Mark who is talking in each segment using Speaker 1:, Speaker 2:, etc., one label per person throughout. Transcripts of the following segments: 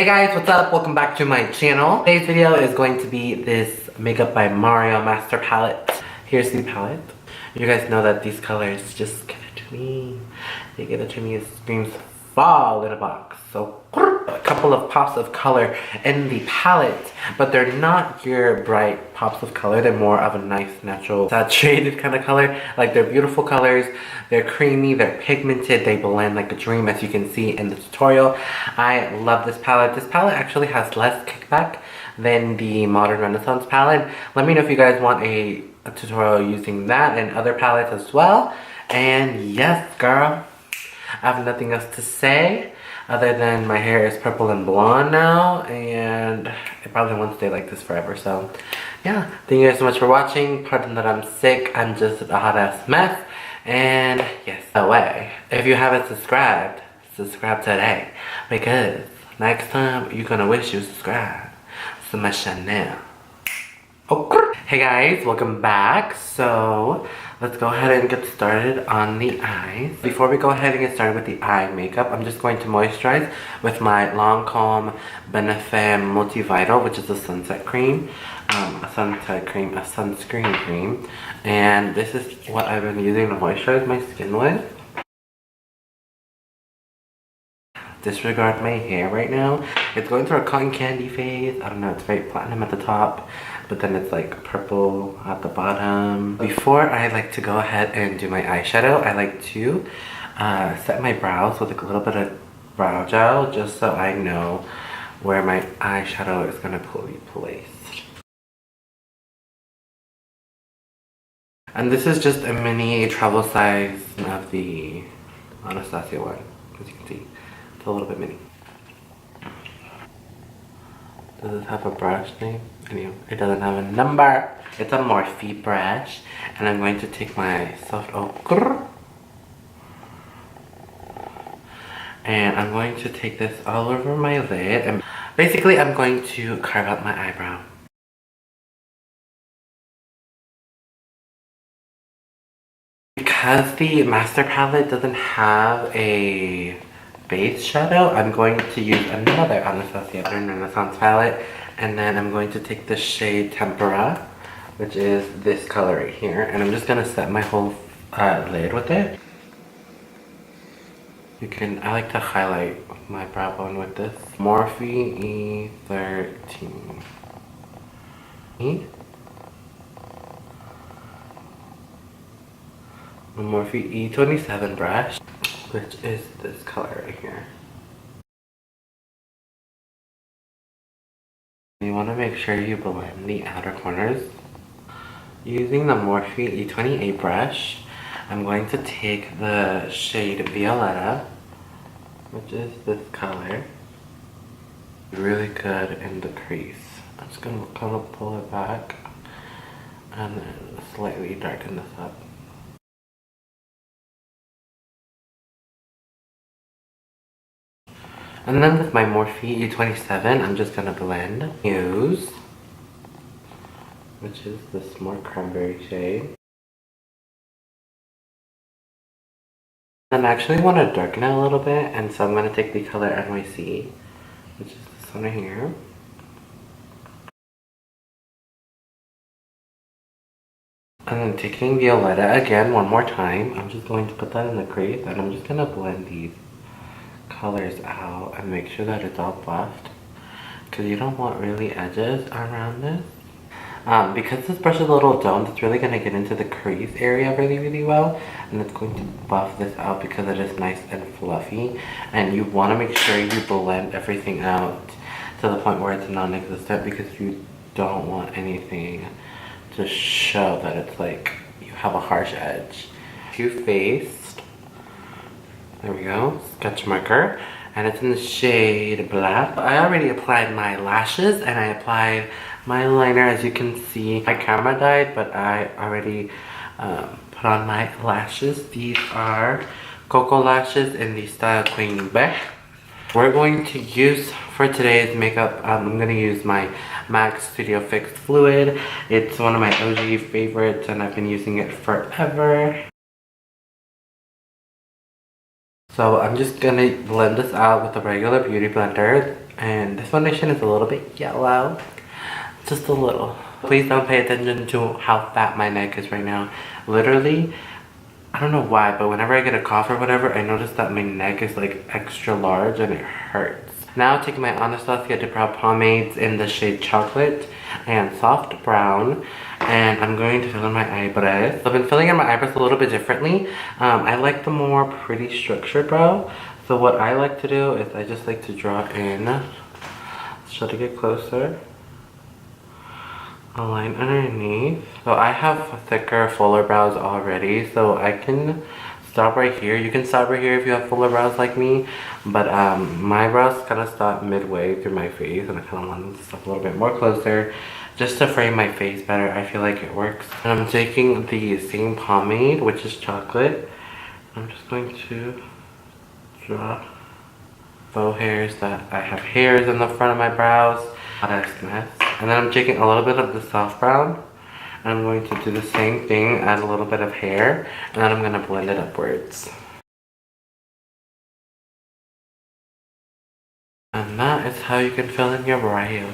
Speaker 1: Hey guys, what's up? Welcome back to my channel. Today's video is going to be this Makeup by Mario Master Palette. Here's the palette. You guys know that these colors just give it to me. They give it to me. It screams fall in a box. So a couple of pops of color in the palette, but they're not your bright pops of color. They're more of a nice natural saturated kind of color. Like, they're beautiful colors. They're creamy, they're pigmented, they blend like a dream, as you can see in the tutorial. I love this palette. This palette actually has less kickback than the Modern Renaissance palette. Let me know if you guys want a tutorial using that and other palettes as well. And yes, girl, I have nothing else to say other than my hair is purple and blonde now, and it probably won't stay like this forever. So yeah, thank you guys so much for watching. Pardon that I'm sick, I'm just a hot ass mess. And yes, away. If you haven't subscribed, subscribe today, because next time you're gonna wish you subscribed to my channel. Okay. Hey guys, welcome back. So let's go ahead and get started on the eyes. Before we go ahead and get started with the eye makeup, I'm just going to moisturize with my Lancome Benefit Multivital, which is a sunset cream. A sunscreen cream, and this is what I've been using to moisturize my skin with. Disregard my hair right now. It's going through a cotton candy phase. I don't know, it's very platinum at the top, but then it's like purple at the bottom. Before I like to go ahead and do my eyeshadow, I like to set my brows with a little bit of brow gel, just so I know where my eyeshadow is going to be placed. And this is just a mini travel size of the Anastasia one, as you can see. It's a little bit mini. Does this have a brush name? Anyway, it doesn't have a number. It's a Morphe brush. And I'm going to take my soft ochre. And I'm going to take this all over my lid. And basically, I'm going to carve out my eyebrow. Because the Master Palette doesn't have a base shadow, I'm going to use another Anastasia Modern Renaissance palette, and then I'm going to take the shade Tempera, which is this color right here, and I'm just going to set my whole lid with it. I like to highlight my brow bone with this. Morphe E13. A Morphe E27 brush, which is this color right here. You want to make sure you blend the outer corners. Using the Morphe E28 brush, I'm going to take the shade Violetta, which is this color. Really good in the crease. I'm just going to kind of pull it back and then slightly darken this up. And then with my Morphe E27, I'm just gonna blend Muse, which is this more cranberry shade. And I actually want to darken it a little bit, and so I'm gonna take the color NYC, which is this one right here. And then taking Violetta again one more time, I'm just going to put that in the crease, and I'm just gonna blend these colors out and make sure that it's all buffed, because you don't want really edges around this. Because this brush is a little domed, it's really going to get into the crease area really well, and it's going to buff this out because it is nice and fluffy, and you want to make sure you blend everything out to the point where it's non-existent, because you don't want anything to show that it's like you have a harsh edge. Too Faced. There we go, sketch marker, and it's in the shade Black. I already applied my lashes, and I applied my liner. As you can see, my camera died, but I already put on my lashes. These are KoKo lashes in the style Queen Bec. We're going to use, for today's makeup, I'm going to use my MAC Studio Fix Fluid. It's one of my OG favorites, and I've been using it forever. So I'm just gonna blend this out with a regular beauty blender. And this foundation is a little bit yellow. Just a little. Please don't pay attention to how fat my neck is right now. Literally, I don't know why, but whenever I get a cough or whatever, I notice that my neck is like extra large and it hurts. Now taking my Anastasia de Brow pomades in the shade Chocolate and Soft Brown. And I'm going to fill in my eyebrows. I've been filling in my eyebrows a little bit differently. I like the more pretty structured brow. So what I like to do is I just like to draw in. Let's try to get closer. A line underneath. So I have thicker, fuller brows already, so I can stop right here. You can stop right here if you have fuller brows like me, but my brows kind of stop midway through my face, and I kind of want them to stop a little bit more closer just to frame my face better. I feel like it works. And I'm taking the same pomade, which is Chocolate. I'm just going to draw faux hairs that I have hairs in the front of my brows. That's a mess. And then I'm taking a little bit of the soft brown. And I'm going to do the same thing, add a little bit of hair, and then I'm going to blend it upwards. And that is how you can fill in your brows.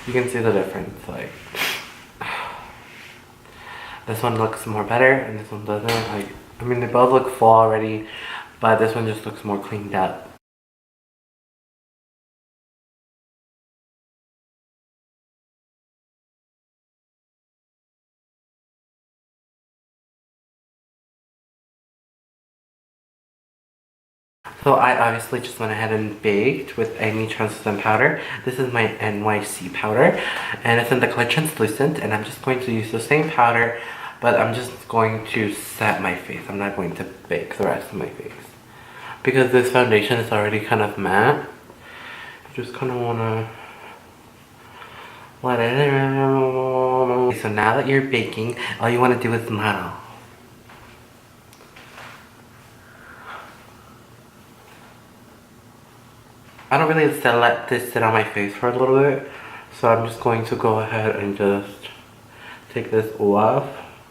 Speaker 1: You can see the difference, like, this one looks more better and this one doesn't. Like, I mean, they both look full already, but this one just looks more cleaned up. So I obviously just went ahead and baked with any translucent powder. This is my NYC powder, and it's in the color Translucent, and I'm just going to use the same powder, but I'm just going to set my face. I'm not going to bake the rest of my face. Because this foundation is already kind of matte, I just kind of want to let it... So now that you're baking, all you want to do is model. I don't really let this sit on my face for a little bit, so I'm just going to go ahead and just take this off,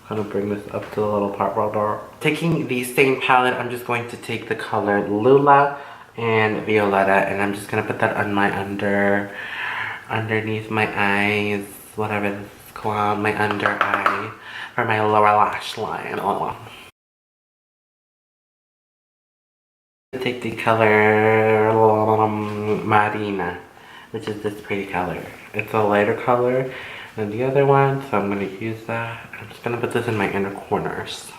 Speaker 1: kind of bring this up to the little part right there. Taking the same palette, I'm just going to take the color Lula and Violetta, and I'm just going to put that on my underneath my eyes, whatever this is called, my under eye, for my lower lash line. Take the color Marina, which is this pretty color. It's a lighter color than the other one, so I'm going to use that. I'm just going to put this in my inner corners.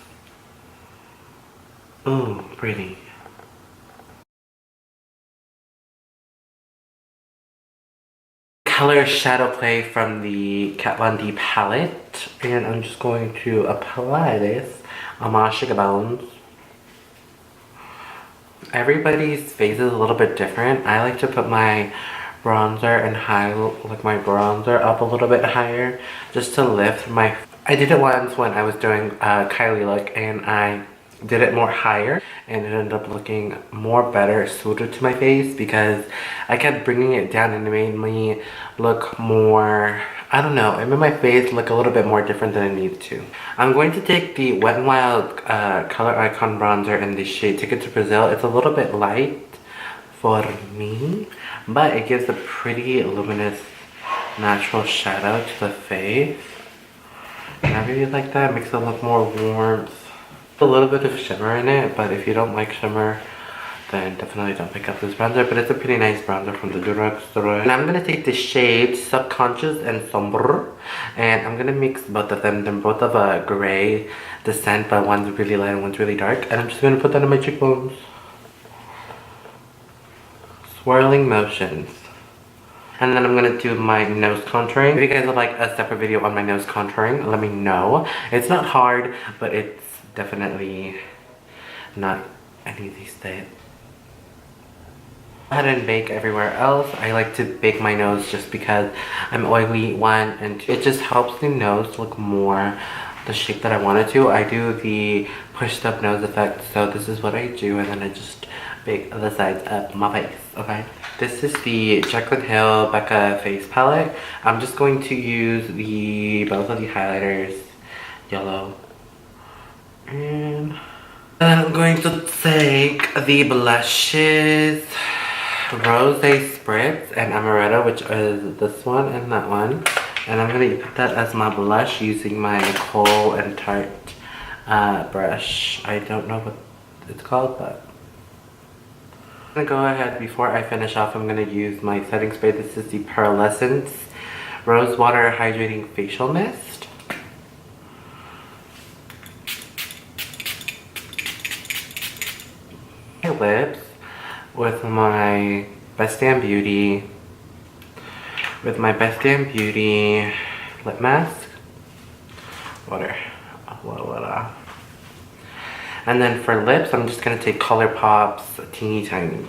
Speaker 1: Ooh, pretty. Color Shadow Play from the Kat Von D palette, and I'm just going to apply this on my cheekbones. Everybody's face is a little bit different. I like to put my bronzer and my bronzer up a little bit higher just to lift my... I did it once when I was doing a Kylie look, and I did it more higher, and it ended up looking more better suited to my face because I kept bringing it down, and it made me look more... I don't know, it made my face look a little bit more different than it needed to. I'm going to take the Wet n Wild Color Icon Bronzer in the shade Ticket to Brazil. It's a little bit light for me, but it gives a pretty luminous natural shadow to the face. And I really like that. It makes it look more warmth. A little bit of shimmer in it, but if you don't like shimmer, then definitely don't pick up this bronzer, but it's a pretty nice bronzer from the drugstore. And I'm going to take the shades Subconscious and Sombre, and I'm going to mix both of them. They're both of a gray descent, but one's really light and one's really dark. And I'm just going to put that on my cheekbones. Swirling motions. And then I'm going to do my nose contouring. If you guys would like a separate video on my nose contouring, let me know. It's not hard, but it's definitely not an easy step. Go ahead and bake everywhere else. I like to bake my nose just because I'm oily, one, and two, it just helps the nose look more the shape that I want it to. I do the pushed up nose effect, so this is what I do, and then I just bake the sides of my face, okay? This is the Jaclyn Hill Becca face palette. I'm just going to use both of the highlighters, yellow, and then I'm going to take the blushes. Rose Spritz and Amaretto, which is this one and that one. And I'm going to put that as my blush using my Kohl and Tarte brush. I don't know what it's called, but I'm going to go ahead, before I finish off, I'm going to use my setting spray. This is the Pearlescence Rose Water Hydrating Facial Mist. My lips with my Best Damn Beauty lip mask. Water. Voila. And then for lips, I'm just going to take ColourPop's Teeny Tiny.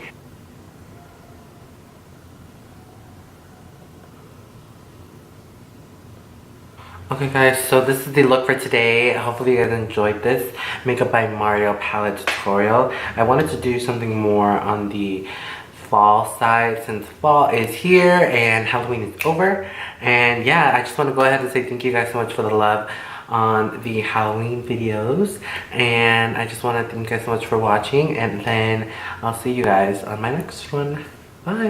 Speaker 1: Okay guys, so this is the look for today. Hopefully you guys enjoyed this Makeup by Mario palette tutorial. I wanted to do something more on the fall side since fall is here and Halloween is over. And yeah, I just want to go ahead and say thank you guys so much for the love on the Halloween videos. And I just want to thank you guys so much for watching. And then I'll see you guys on my next one. Bye!